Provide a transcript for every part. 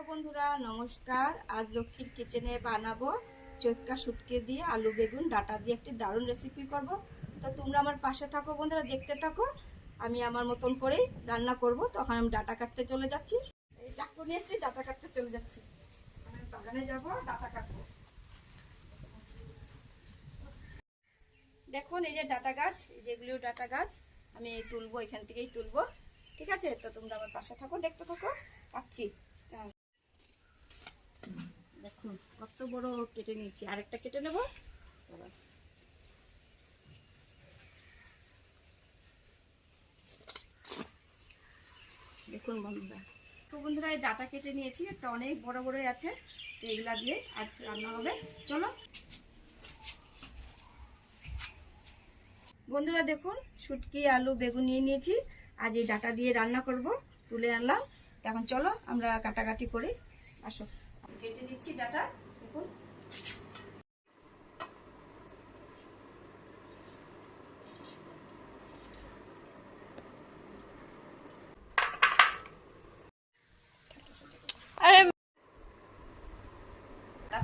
Hello বন্ধুরা, নমস্কার। আজ লক্ষ্মীর কিচেনে বানাবো চৈক্কা শুটকি দিয়ে আলু বেগুন ডাটা দিয়ে একটি দারুণ রেসিপি করব। তো তোমরা আমার পাশে থাকো বন্ধুরা, দেখতে থাকো। আমি আমার মতন করেই রান্না করব। তখন আমি ডাটা কাটতে চলে যাচ্ছি। এই চাকু নিয়ে এসেছি, ডাটা কাটতে চলে যাচ্ছি। আমি বাগানে যাব, ডাটা কাটবো। দেখুন এই যে ডাটা গাছ, যেগুলো ডাটা গাছ আমি তুলবো, এখান থেকেই তুলবো। ঠিক আছে, তো তোমরা আমার পাশে থাকো, দেখতে থাকো। কাটছি। দেখুন কত বড় কেটে নিয়েছি, আরেকটা কেটে নেব। দেখুন বন্ধুরা, তো বন্ধুরা এই ডাটা কেটে নিয়েছি, একটা অনেক বড় বড়ই আছে। তো এগুলা দিয়ে আজ রান্না হবে। চলো বন্ধুরা, দেখুন শুটকি আলু বেগুন নিয়ে নিয়েছি। আজ এই ডাটা দিয়ে রান্না করব। তুলে আনলাম। এখন চলো আমরা কাটাকাটি করি। আসো, কেটে দিচ্ছি ডাটা। দেখুন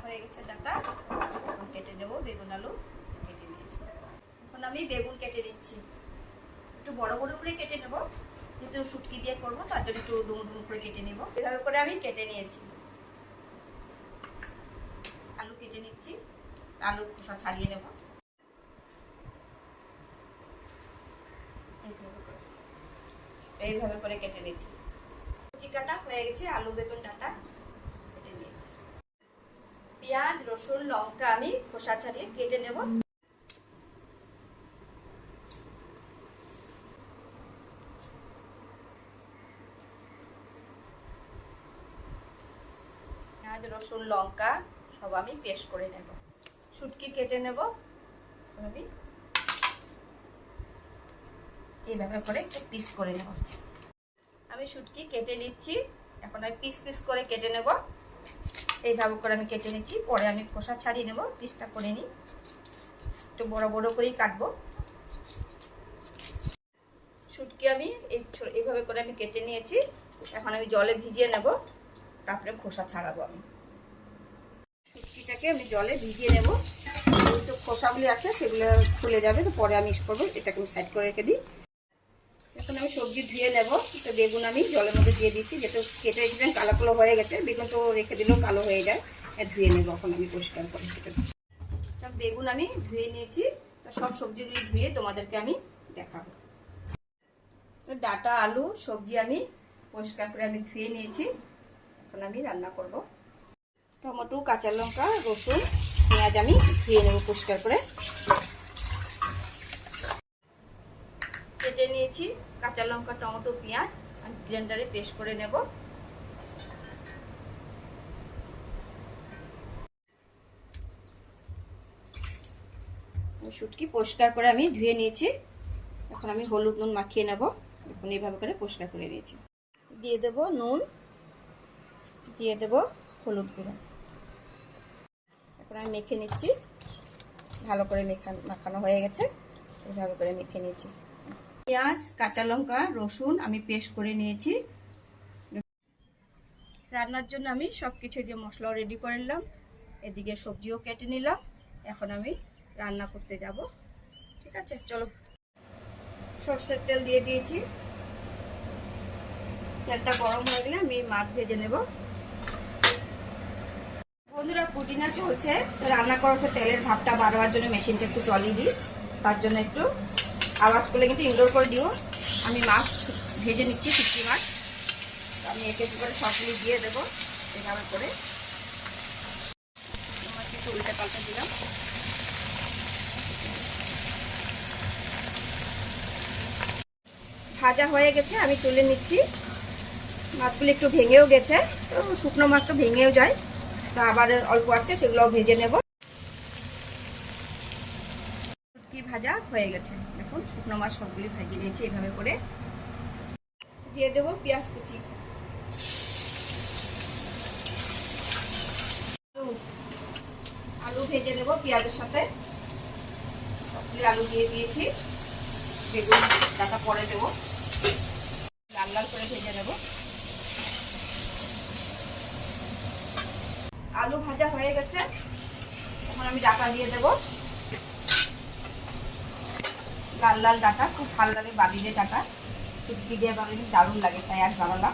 হয়ে গেছে ডাটা। এখন কেটে নেব বেগুন আলু কেটে নিয়েছি। এখন আমি বেগুন কেটে নিচ্ছি, একটু বড় বড় করে কেটে নেব, যেহেতু শুটকি দিয়ে করবো তার জন্য একটু ডুমো ডুমো করে কেটে নেব। এভাবে করে আমি কেটে নিয়েছি। আলু কেটে নিচ্ছি, আলুর খোসা ছাড়িয়ে নেব। এইভাবে করে কেটে নিচ্ছি। শুটকি কাটা হয়ে গেছে, আলু বেগুন ডাটা কেটে নিয়েছি। পেঁয়াজ রসুন লঙ্কা আমি খোসা ছাড়িয়ে কেটে নেব। পেঁয়াজ রসুন লঙ্কা সব আমি পেস্ট করে নেব। শুটকি কেটে নেব। আমি এইভাবে করে একটু পিস করে নেব। আমি শুটকি কেটে নিচ্ছি। এখন আমি পিস পিস করে কেটে নেব। এইভাবে করে আমি কেটে নিচ্ছি, পরে আমি খোসা ছাড়িয়ে নেব। পিসটা করে নিই, একটু বড় বড় করেই কাটবো। শুটকি আমি এইভাবে করে আমি কেটে নিয়েছি। এখন আমি জলে ভিজিয়ে নেব, তারপরে খোসা ছাড়াবো। আমি শুটকিটাকে আমি জলে ভিজিয়ে নেব। যেহেতু খোসাগুলি আছে সেগুলো খুলে যাবে, তো পরে আমি করবো। এটাকে আমি সাইড করে রেখে দিই। এখন আমি সবজি ধুয়ে নেব। তো বেগুন আমি জলের মধ্যে দিয়ে দিচ্ছি, যেহেতু কেটে রেখেছিলাম কালো কালো হয়ে গেছে। বেগুন তো রেখে দিলেও কালো হয়ে যায়, ধুয়ে নেব। এখন আমি পরিষ্কার করে বেগুন আমি ধুয়ে নিয়েছি। তো সব সবজিগুলি ধুয়ে তোমাদেরকে আমি দেখাবো। তো ডাটা আলু সবজি আমি পরিষ্কার করে আমি ধুয়ে নিয়েছি। এখন আমি রান্না করব। টমেটো কাঁচা লঙ্কা রসুন পেঁয়াজ আমি ধুয়ে নেব পরিষ্কার করে। কেটে নিয়েছি কাঁচা লঙ্কা টমেটো পেঁয়াজ, আমি ব্লেন্ডারে পেস্ট করে নেব। শুটকি পরিষ্কার করে আমি ধুয়ে নিয়েছি। এখন আমি হলুদ নুন মাখিয়ে নেব। এখন এইভাবে করে পরিষ্কার করে নিয়েছি। দিয়ে দেব নুন, দিয়ে দেব হলুদ গুঁড়ো। এখন আমি মেখে নিচ্ছি। ভালো করে মাখানো হয়ে গেছে। এইভাবে করে মেখে নিয়েছি। পেঁয়াজ কাঁচা লঙ্কা রসুন আমি পেস্ট করে নিয়েছি। রান্নার জন্য আমি সব কিছু দিয়ে মশলাও রেডি করে নিলাম। এদিকে সবজিও কেটে নিলাম। এখন আমি রান্না করতে যাব। ঠিক আছে, চলো। সর্ষের তেল দিয়ে দিয়েছি। তেলটা গরম হয়ে গেলে আমি মাছ ভেজে নেব। বন্ধুরা পুদিনা চলছে, রান্না করার পর তেলের ভাবটা বাড়াবার জন্য মেশিনটা একটু চলিয়ে দিই। তার জন্য একটু আওয়াজ করলে কিন্তু ইনডোর করে দিও। আমি মাছ ভেজে নিচ্ছি, শুটকি মাছ। আমি একে করে সবগুলি দিয়ে দেবো এভাবে করে। একটু উল্টে পাল্টে দিলাম। ভাজা হয়ে গেছে, আমি তুলে নিচ্ছি। মাছগুলি একটু ভেঙেও গেছে, তো শুকনো মাছ তো ভেঙেও যায়। তো আবার অল্প আছে, সেগুলোও ভেজে নেব। শুটকি ভাজা হয়ে গেছে। দেখুন শুকনো মাছ সবগুলি ভেজে নিয়েছি এভাবে করে। দিয়ে দেবো পেঁয়াজ কুচি। আলু ভেজে নেব পেঁয়াজের সাথে। সবগুলি আলু দিয়ে দিয়েছি। বেগুন ডাটা পরে দেবো, লাল লাল করে ভেজে নেব। আলু ভাজা হয়ে গেছে, এখন আমি ডাটা দিয়ে দেবো। লাল লাল ডাটা খুব ভালো লাগে, বাড়িতে ডাটা শুটকি দিয়ে বানালে দারুণ লাগে, তাই আর বানালাম।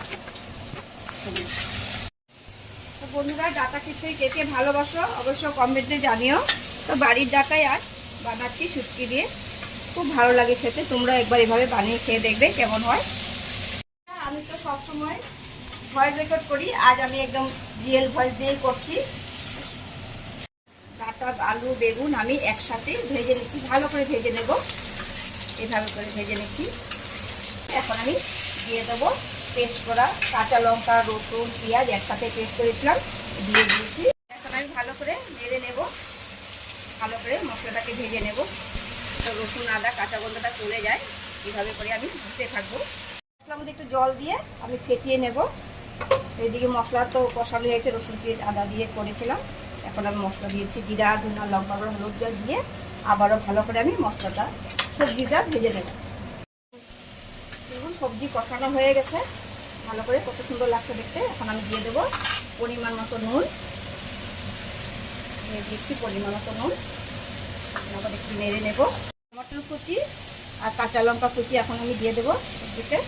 তো বন্ধুরা, ডাটা খিচুড়ি কে কে ভালোবাসো অবশ্য কমেন্টে জানিও। তো বাড়ির ডাটাই আর বানাচ্ছি শুটকি দিয়ে, খুব ভালো লাগে খেতে। তোমরা একবার এভাবে বানিয়ে খেয়ে দেখবে কেমন হয়। আমি তো সবসময় ভয়েস রেকর্ড করি, আজ আমি একদম রিয়েল ভয়েস দিয়েই করছি। ডাটা আলু বেগুন আমি একসাথে ভেজে নিচ্ছি, ভালো করে ভেজে নেব, এভাবে করে ভেজে নিচ্ছি। এখন আমি দিয়ে দেবো পেস্ট করা কাঁচা লঙ্কা রসুন পেঁয়াজ একসাথে পেস্ট করেছিলাম, দিয়ে দিয়েছি। এখন আমি ভালো করে নেড়ে নেব, ভালো করে মশলাটাকে ভেজে নেব, তো রসুন আদা কাঁচা গন্ধটা চলে যায়। এইভাবে করে আমি ভুজতে থাকবো। মশলার মধ্যে একটু জল দিয়ে আমি ফেটিয়ে নেব। এইদিকে মশলা তো কষানো হয়েছে, রসুন পেঁয়াজ আদা দিয়ে করেছিলাম। এখন আমি মশলা দিয়েছি, জিরা ধনিয়া লঙ্কা গুঁড়ো হলুদ দিয়ে আবারও ভালো করে আমি মশলাটা সবজিটা ভেজে নেব। দেখুন সবজি কষানো হয়ে গেছে ভালো করে, কত সুন্দর লাগছে দেখতে। এখন আমি দিয়ে দেবো পরিমাণ মতো নুন, দিয়ে দিচ্ছি পরিমাণ মতো নুন। আবার একটু নেড়ে নেব। টমেটো কুচি আর কাঁচা লঙ্কা কুচি এখন আমি দিয়ে দেবো সবজিতে।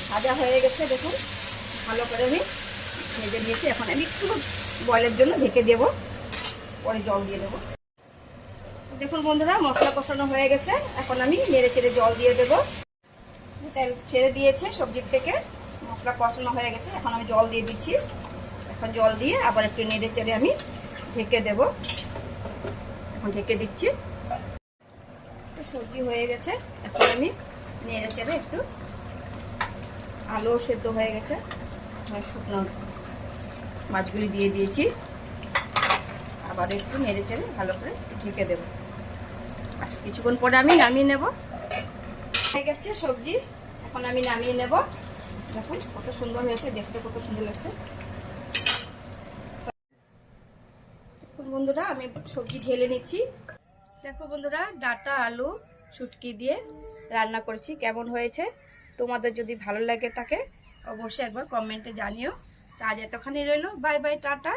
ভাজা হয়ে গেছে দেখুন, ভালো করে আমি ভেজে নিয়েছি। এখন আমি একটু বয়েলের জন্য ঢেকে দেবো, পরে জল দিয়ে দেবো। দেখুন বন্ধুরা, মশলা কষানো হয়ে গেছে, এখন আমি নেড়ে চেড়ে জল দিয়ে দেবো। তেল ছেড়ে দিয়েছে সবজির থেকে, মশলা কষানো হয়ে গেছে, এখন আমি জল দিয়ে দিচ্ছি। এখন জল দিয়ে আবার একটু নেড়ে চেড়ে আমি ঢেকে দেব। এখন ঢেকে দিচ্ছি। সবজি হয়ে গেছে, এখন আমি নেড়ে চেড়ে একটু, আলু সেদ্ধ হয়ে গেছে, শুকনো মাছগুলি দিয়ে দিয়েছি। আবার একটু নেড়ে চেড়ে ভালো করে ঢেকে দেব। আচ্ছা, কিছুক্ষণ পরে আমি নামিয়ে নেব। হয়ে গেছে সবজি, এখন আমি নামিয়ে নেব। দেখুন কত সুন্দর হয়েছে দেখতে, কত সুন্দর লাগছে। দেখুন বন্ধুরা, আমি সবজি ঢেলে নিচ্ছি। দেখো বন্ধুরা, ডাটা আলু শুটকি দিয়ে রান্না করেছি, কেমন হয়েছে। তোমাদের যদি ভালো লাগে থাকে অবশ্যই একবার কমেন্টে জানিও। তা আজ এতখানি রইলো, বাই বাই, টাটা।